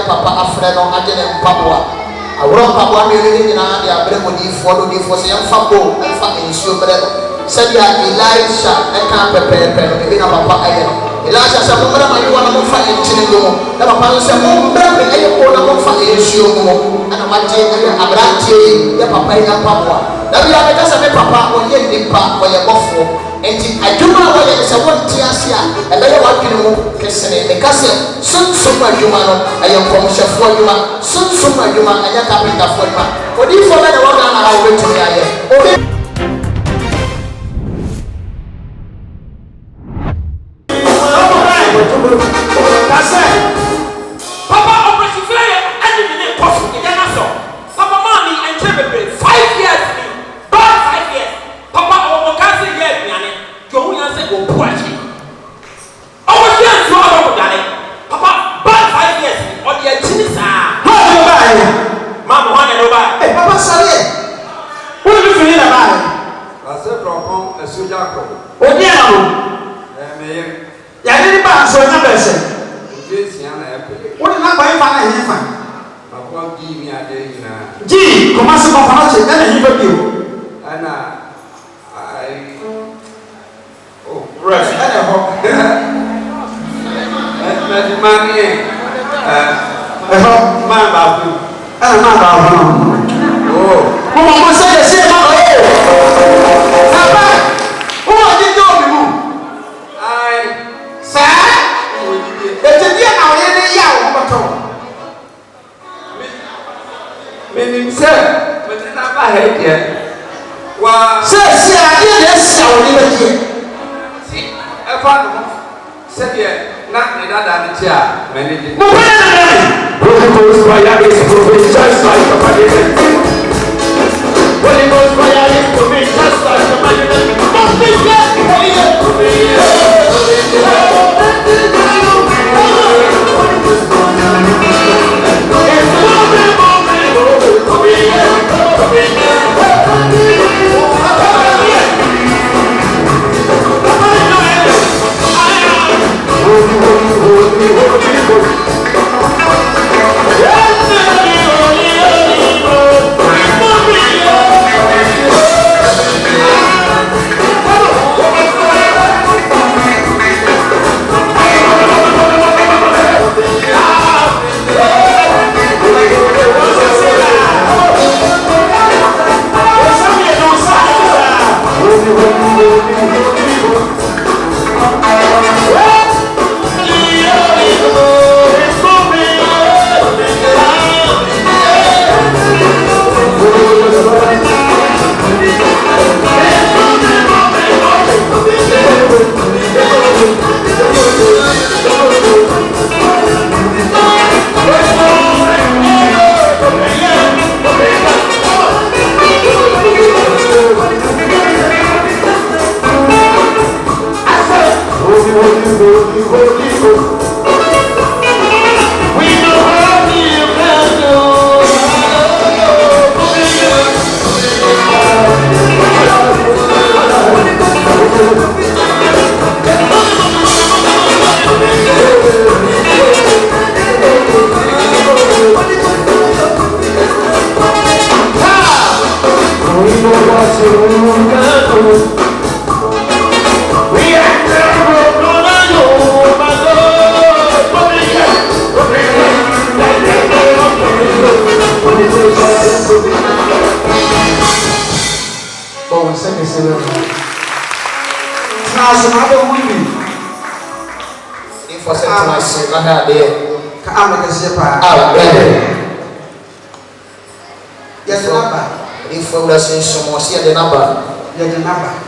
Papa Afreno Adene Papua. I wrote Papa Millie in the Abremodi for the young Fabo and fucking shoe bread. Said Elisha, I can't prepare pen, Papa Ayan. Elisha said, you want to fight in Chino. The Papa said, oh, baby, I want to fight in shoe. And I'm Abranti, the Papa and Papua. Now we are because of a Papa or Yen Papa or your buffalo. And I do not know whether it's a one Tiasia, and then what you know, Kissing, the Cassia, soon summa human, I am from Shafua, soon summa human, and a carpenter for you. What if for that one I went to the that's it. Papa Operation Flyer, and you didn't possible in Nassau. Papa Money and Timothy, 5 years, about 5 years. Papa Omokazi here, Joe said, oh, poor she. Oh, yes, you are about Papa, about 5 years, or the engineers are. Mamma, one and over. Hey, Papa, sorry. What are you feeling about it? I said, from home, a Sujaco. Oh, yeah. I didn't buy so number. What did I buy? I won't give me a day. Gee, come on, some of us, and he will you. And I. Oh, rest. And man about you. And man about you. Oh, Mama said the same. Who are you doing? Meaning, sir, but it's not my head yet. Well, sir, I didn't sell it. See, I found said yet, not in that chair. Many Holy Ghost fire is moving just like the money. Holy Ghost fire is moving just like the money.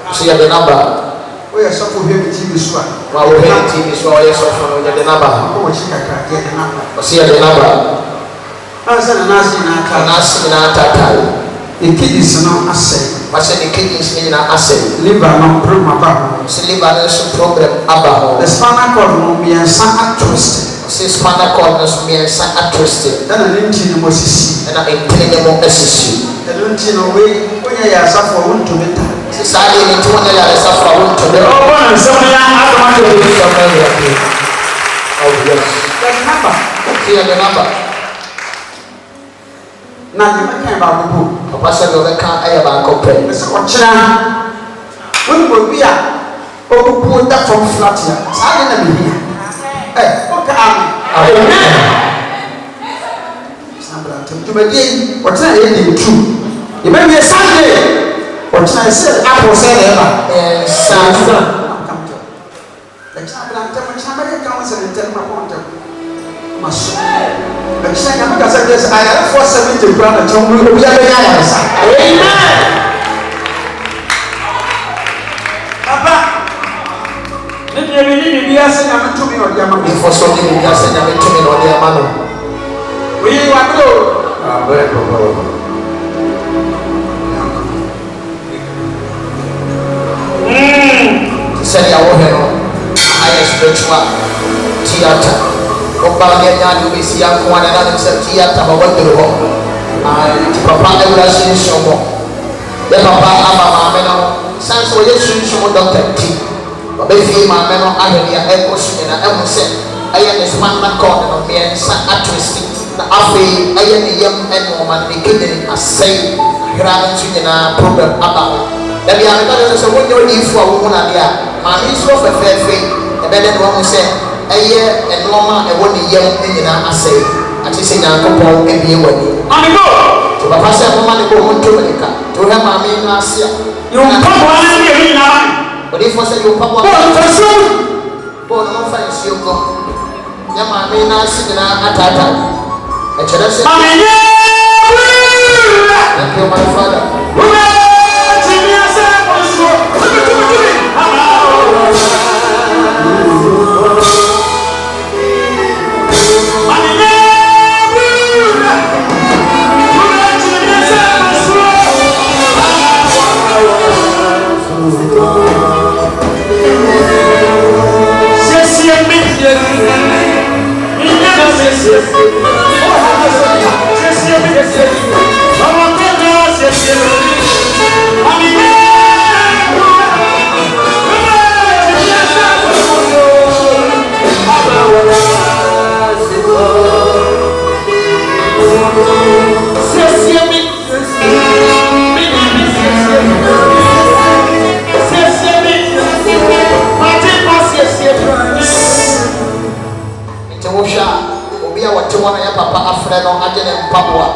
See the number. We are so here with TV Swat. While we're here, TV Swat, yes, or the number. See the number. I said, the kiddies are not assay. I said, the kiddies in an assay. Liver not program. See, liver is a program about the spinal cord will be a son twist. spinal cord no so mmiɛnsa atwisted. ɛna ne nti no mo sisi. ɛna ntene ne mo asisi. ɛno nti no wonyɛ yɛ asafo a wontumi ta. saa deɛ ne nti wonyɛ yɛ asafo a wontumi ta. ɔbɔ ne nsɛm ya atomate de nsɛm no yɛ ade. Oh yes. the number. see the number. na ne mɛka baako po. papa sɛ deɛ ɔbɛka ɛyɛ baako pɛ. ɛsɛ ɔkyena wɔn obi a ɔbubu da fam flat ya saa de na mehia. ɔka ami. amen. dwumadie yi ɔkyena yɛ de ntu yɛbɛwie sunday ɔkyena sɛ apple sɛ na ɛba. ɛkyena aberanteɛ mo kyena bɛyɛ ka ho sɛ ne ntɛm ma pɔn ntɛm ma so ɛkyena nyame ka sɛ sɛ ayarefoɔ 70 kura na kyɛn mu obi abɛyɛ ayaresa. amen. papa ne deɛ bi ne biribi asɛ nyame tumi na ɔde ama no. before so ne biribi asɛ nyame tumi na ɔde ama no. oyi wadoro. abɛɛ papa. sɛdeɛ wohwɛ no ayɛ spiritual theatre ɔbaa ne anya de wobɛsi ako a ne nanem sɛ theatre ma waduru hɔ nti papa awura sunsum hɔ yɛ papa ama maame no sane sɛ ɔyɛ sunsum dɔkta nti ɔbɛfie maame no ahwɛdeɛ ɛkɔ so nyina ɛhu sɛ ɛyɛ ne spinal cord no mmiɛnsa atwiste na afei ɛyɛ ne yam ɛnoɔma ne kidney asɛe ahwera no nso nyinaa problem aba ho dabi a meka sɛ wonyɛ odiyifoɔ a wohu nadeɛ a maame nso fɛfɛɛfɛ ɛbɛdɛ ne wahu sɛ ɛyɛ ɛnoɔma a ɛwɔ ne yam nyinaa asɛe ate sɛ nyankopɔn abie w'ani nti papa sɛ moma ne bɔ ho ntomirika nti wohɛ maame no ase a odiyifoɔ sɛ yɛwopaboa bɔɔ no momfa nsuo nkɔ nyɛ maame no ase nyinaa ataataa ɛkyerɛ sɛ thank you my father. papa afrɛ no agye ne mpaboa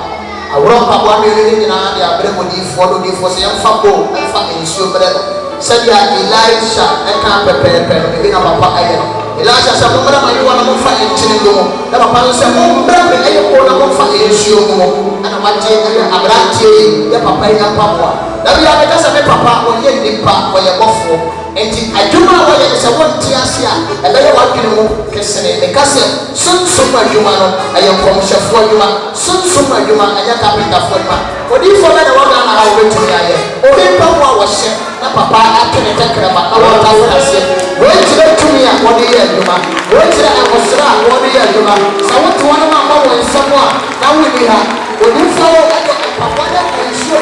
aworɔ mpaboa no yɛne nyinaa de abrɛ mu diifoɔ no diifoɔ sɛ yɛmfa bowl ɛmfa nsuo brɛ no sɛdeɛ Elisha ɛka pɛpɛɛpɛ no ebi na papa ayɛ no Elisha sɛ mommrɛ ma yewa na momfa nkyene no mu na papa no sɛ mombrɛ me ɛyɛ bowl na momfa nsuo no mu ɛna wagye ɛyɛ aberanteɛ yi yɛ papa yi mpaboa na bi a meka sɛ me papa ɔyɛ nipa ɔyɛ bɔfoɔ enti adwuma a wɔyɛ sɛ wɔnte ase a ɛbɛyɛ wadwene mu kesene meka sɛ sunsun adwuma no ɛyɛ nkɔmhyɛfoɔ adwuma sunsun adwuma ɛyɛ kapentafoɔ adwuma odiifoɔ bɛ na wɔga na ha wɔbɛtumi ayɛ obi mpa mu a wɔhyɛ na papa atene tɛkrɛma na wɔta wo ase wɔakyerɛ tumi a wɔde yɛ adwuma wɔakyerɛ ɛwɔsoro a wɔde yɛ adwuma sɛ wote wɔn ma ma wɔn nsɛm a na wonni ha odiifoɔ ɛde papa ne nsuo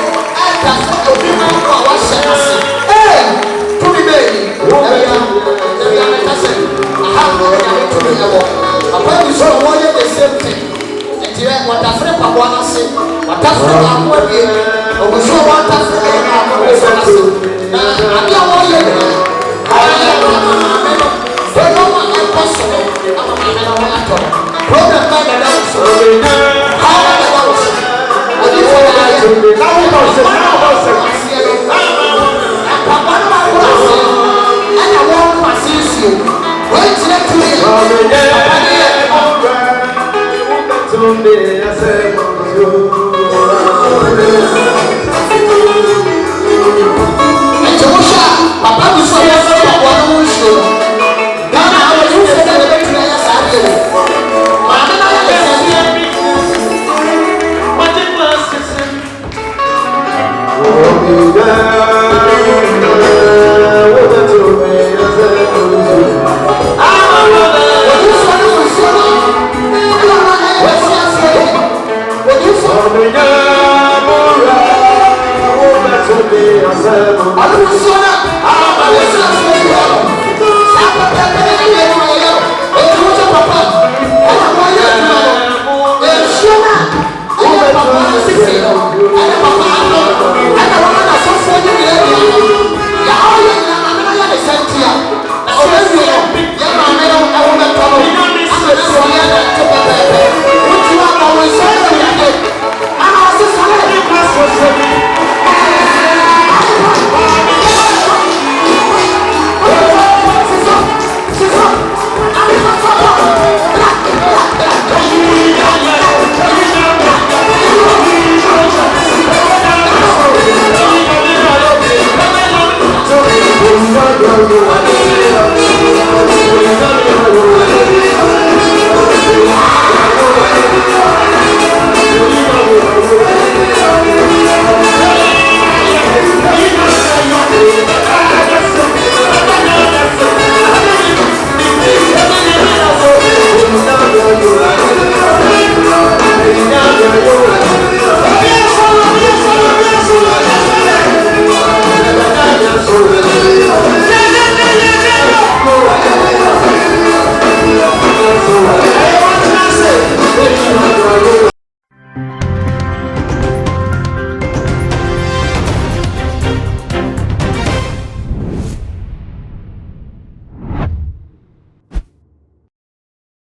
ɛta sɛ obi ma a wɔhyɛ ase tumi bɛyi ɛbia meka sɛ aha nyame tumi ɛwɔ papa bi so wɔyɛ the same thing nti wɔtafere paboa no ase wɔtafere baako abie ɔbuso wɔtafere ɛyɛ baako abɛsɛ no ase na ade a wɔyɛ nyinaa ɔyɛ ama maame no ɛnɔma ɛkɔ so no ama maame no wɔatɔ no problem bɛɛ dada wo so how dada wo so ɔdifo na ayɛ na wobɔ sɛ aseɛ no paboa no baako ase ɛna wɔn ase nsuo wɔakyerɛ tumi papa ne yɛ ɛnti wohwɛ a papa bi so yɛ sɛ paboa no ho nsuo no ghana a wɔyɛ wo sɛ wɔbɛtumi ayɛ saa deɛ wo maame no ayɛ sɛdeɛ ɔno nsuo no ɔno nsuo